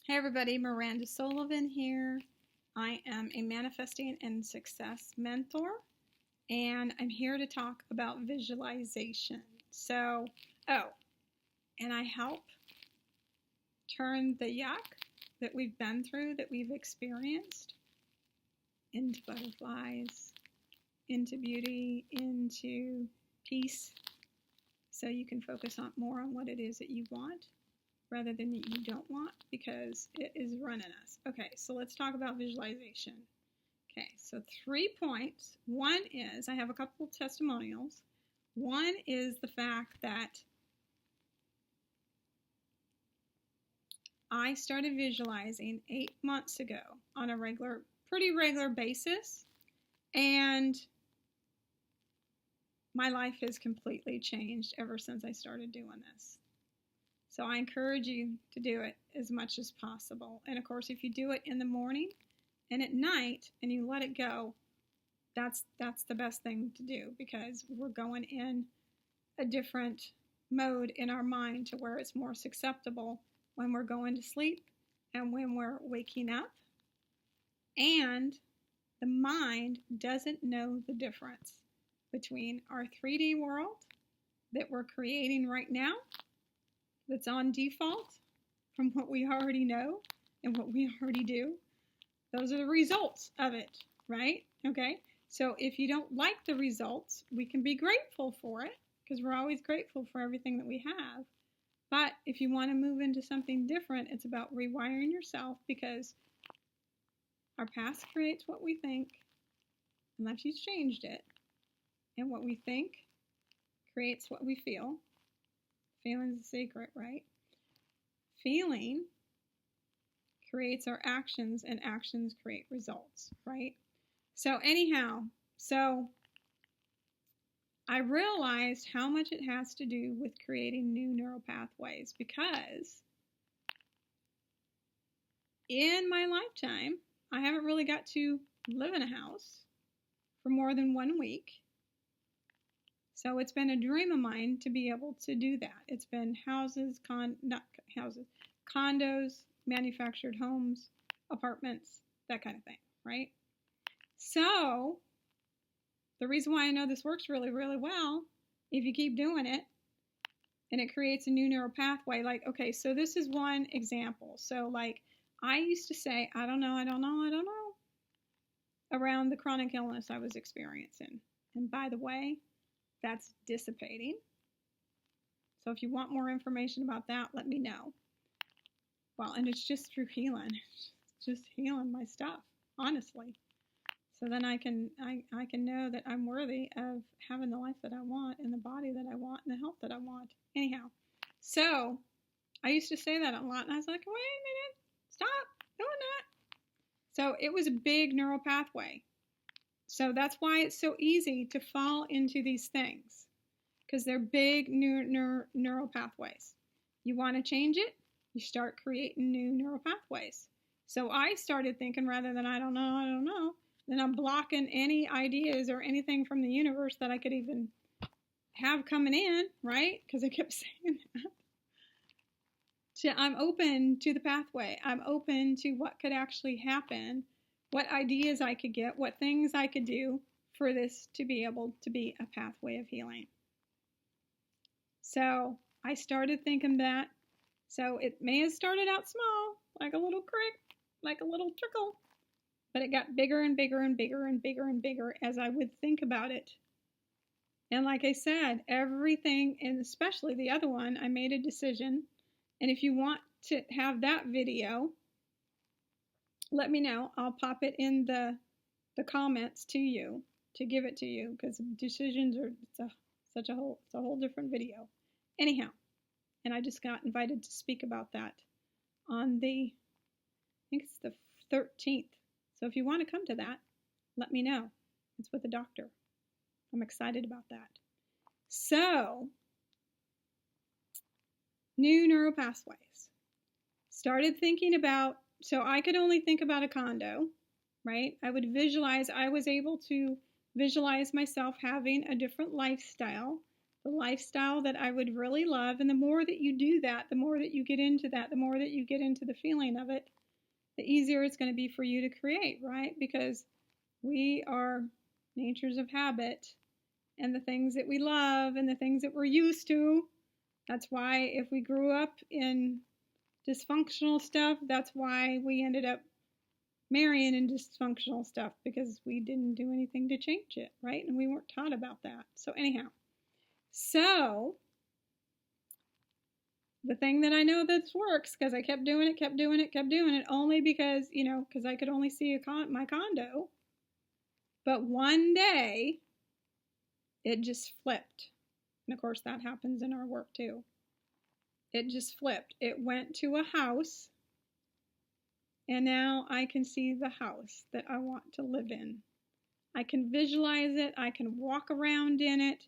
Hey everybody, Miranda Sullivan here. I am a manifesting and success mentor, and I'm here to talk about visualization. And I help turn the yuck that we've been through, that we've experienced, into butterflies, into beauty, into peace, so you can focus on more on what it is that you want rather than that you don't want, because it is running us. Okay, so let's talk about visualization. Okay, so 3 points. One is, I have a couple of testimonials. One is the fact that I started visualizing 8 months ago on a pretty regular basis, and my life has completely changed ever since I started doing this. So I encourage you to do it as much as possible. And of course, if you do it in the morning and at night and you let it go, that's the best thing to do, because we're going in a different mode in our mind to where it's more susceptible when we're going to sleep and when we're waking up. And the mind doesn't know the difference between our 3D world that we're creating right now, that's on default from what we already know and what we already do. Those are the results of it, right? Okay, so if you don't like the results, we can be grateful for it, because we're always grateful for everything that we have. But if you want to move into something different, it's about rewiring yourself, because our past creates what we think, unless you've changed it. And what we think creates what we feel. Feeling's a secret, right? Feeling creates our actions, and actions create results, right? So anyhow, I realized how much it has to do with creating new neural pathways, because in my lifetime, I haven't really got to live in a house for more than 1 week. So it's been a dream of mine to be able to do that. It's been condos, manufactured homes, apartments, that kind of thing, right? So the reason why I know this works really, really well, if you keep doing it, and it creates a new neural pathway. Like, okay, so this is one example. So like, I used to say, I don't know, around the chronic illness I was experiencing. And by the way, that's dissipating. So if you want more information about that, let me know. Well, and it's just through healing. It's just healing my stuff, honestly. So then I can know that I'm worthy of having the life that I want, and the body that I want, and the health that I want. Anyhow, so I used to say that a lot, and I was like, wait a minute, stop doing that. So it was a big neural pathway. So that's why it's so easy to fall into these things, because they're big neural pathways. You want to change it, you start creating new neural pathways. So I started thinking, rather than I don't know, then I'm blocking any ideas or anything from the universe that I could even have coming in, right? Because I kept saying that. I'm open to the pathway. I'm open to what could actually happen, what ideas I could get, what things I could do for this to be able to be a pathway of healing. So I started thinking that. So it may have started out small, like a little creek, like a little trickle, but it got bigger and bigger and bigger and bigger and bigger as I would think about it. And like I said, everything, and especially the other one, I made a decision. And if you want to have that video, let me know. I'll pop it in the comments to you, to give it to you, because decisions are it's a whole different video. Anyhow, and I just got invited to speak about that on I think it's the 13th. So if you want to come to that, let me know. It's with a doctor. I'm excited about that. So, new neural pathways. Started thinking about, so I could only think about a condo, right? I was able to visualize myself having a different lifestyle, the lifestyle that I would really love. And the more that you do that, the more that you get into that, the more that you get into the feeling of it, the easier it's going to be for you to create, right? Because we are natures of habit, and the things that we love and the things that we're used to. That's why if we grew up in dysfunctional stuff, that's why we ended up marrying in dysfunctional stuff, because we didn't do anything to change it, right? And we weren't taught about that. So anyhow, so the thing that I know that works, because I kept doing it, only because, because I could only see my condo. But one day, it just flipped. And of course, that happens in our work too. It just flipped. It went to a house, and now I can see the house that I want to live in. I can visualize it. I can walk around in it.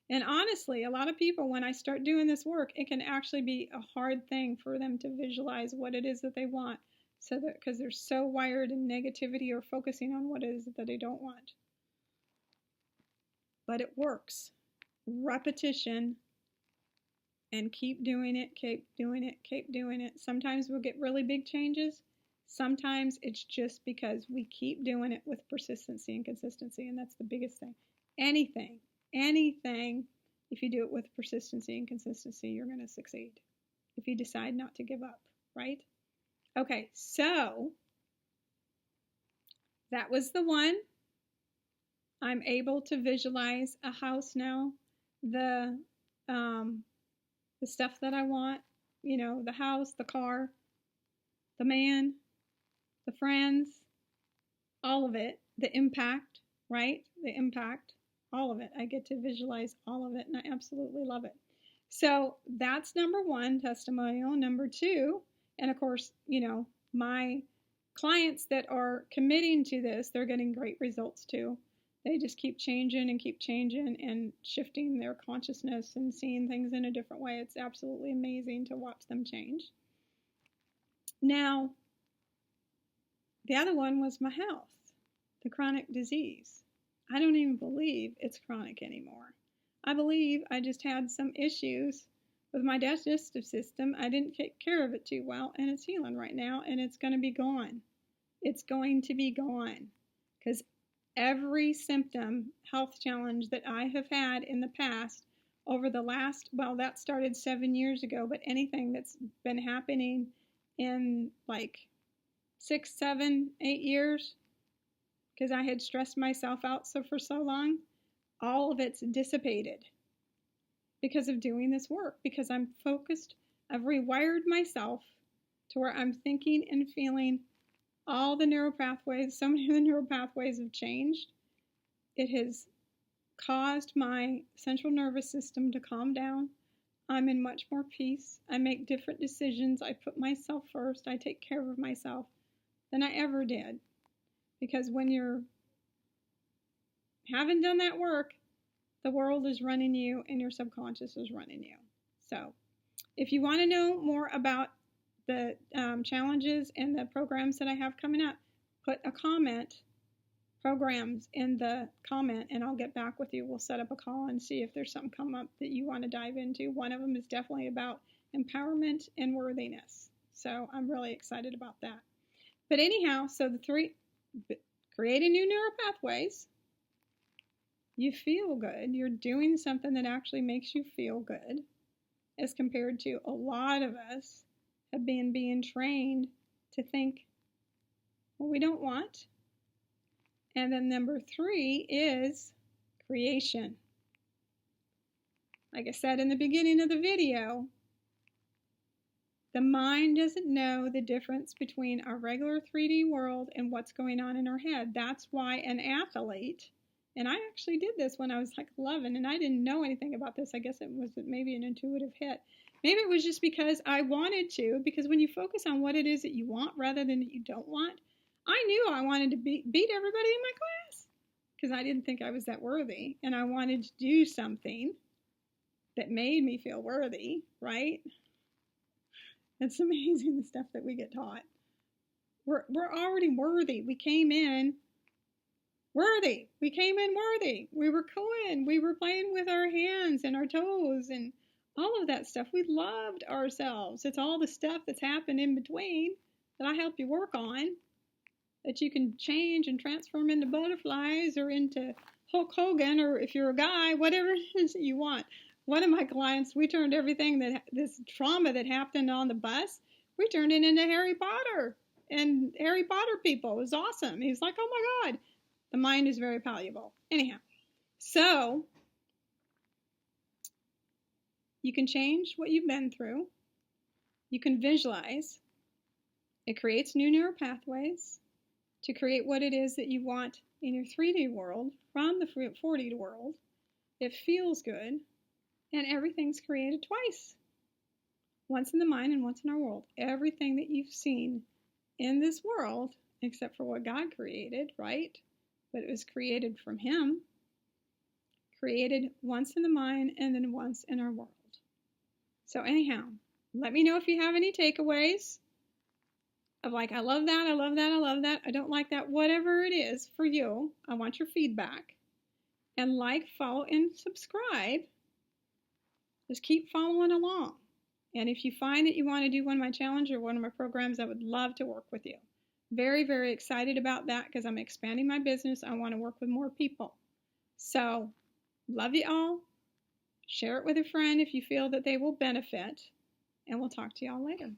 And honestly, a lot of people, when I start doing this work, it can actually be a hard thing for them to visualize what it is that they want, so that because they're so wired in negativity or focusing on what it is that they don't want. But it works. Repetition, and keep doing it, keep doing it, keep doing it. Sometimes we'll get really big changes. Sometimes it's just because we keep doing it with persistency and consistency, and that's the biggest thing. Anything, if you do it with persistency and consistency, you're going to succeed. If you decide not to give up, right? Okay, so that was the one. I'm able to visualize a house now. The stuff that I want, the house, the car, the man, the friends, all of it, the impact, right? The impact, all of it. I get to visualize all of it, and I absolutely love it. So that's number one, testimonial. Number two, and of course, my clients that are committing to this, they're getting great results too. They just keep changing and shifting their consciousness and seeing things in a different way. It's absolutely amazing to watch them change. Now, the other one was my health, the chronic disease. I don't even believe it's chronic anymore. I believe I just had some issues with my digestive system. I didn't take care of it too well, and it's healing right now, and it's going to be gone. It's going to be gone, because every symptom, health challenge that I have had in the past over the last, that started 7 years ago, but anything that's been happening in like 6, 7, 8 years, because I had stressed myself out for so long, all of it's dissipated because of doing this work, because I'm focused. I've rewired myself to where I'm thinking and feeling all the neural pathways. So many of the neural pathways have changed. It has caused my central nervous system to calm down. I'm in much more peace. I make different decisions. I put myself first. I take care of myself than I ever did. Because when you're haven't done that work, the world is running you and your subconscious is running you. So if you want to know more about the challenges and the programs that I have coming up, put a comment, programs, in the comment, and I'll get back with you. We'll set up a call and see if there's something come up that you want to dive into. One of them is definitely about empowerment and worthiness. So I'm really excited about that. But anyhow, so the 3, creating new neural pathways. You feel good. You're doing something that actually makes you feel good, as compared to a lot of us have been being trained to think what we don't want. And then number 3 is creation. Like I said in the beginning of the video, the mind doesn't know the difference between our regular 3D world and what's going on in our head. That's why an athlete, and I actually did this when I was like 11, and I didn't know anything about this. I guess it was maybe an intuitive hit. Maybe it was just because I wanted to, because when you focus on what it is that you want rather than that you don't want, I knew I wanted to beat everybody in my class, because I didn't think I was that worthy, and I wanted to do something that made me feel worthy, right? It's amazing the stuff that we get taught. We're already worthy. We came in worthy. We came in worthy. We were cooing. We were playing with our hands and our toes and all of that stuff. We loved ourselves. It's all the stuff that's happened in between that I help you work on, that you can change and transform into butterflies or into Hulk Hogan, or if you're a guy, whatever it is that you want. One of my clients, we turned everything this trauma that happened on the bus, we turned it into Harry Potter and Harry Potter people. It was awesome. He's like, oh my God, the mind is very valuable. Anyhow, so you can change what you've been through. You can visualize. It creates new neural pathways to create what it is that you want in your 3D world from the 4D world. It feels good, and everything's created twice. Once in the mind and once in our world. Everything that you've seen in this world, except for what God created, right? But it was created from Him, created once in the mind and then once in our world. So anyhow, let me know if you have any takeaways of like, I love that, I love that, I love that, I don't like that, whatever it is for you. I want your feedback. And like, follow, and subscribe. Just keep following along. And if you find that you want to do one of my challenges or one of my programs, I would love to work with you. Very, very excited about that because I'm expanding my business. I want to work with more people. So, love you all. Share it with a friend if you feel that they will benefit. And we'll talk to y'all later.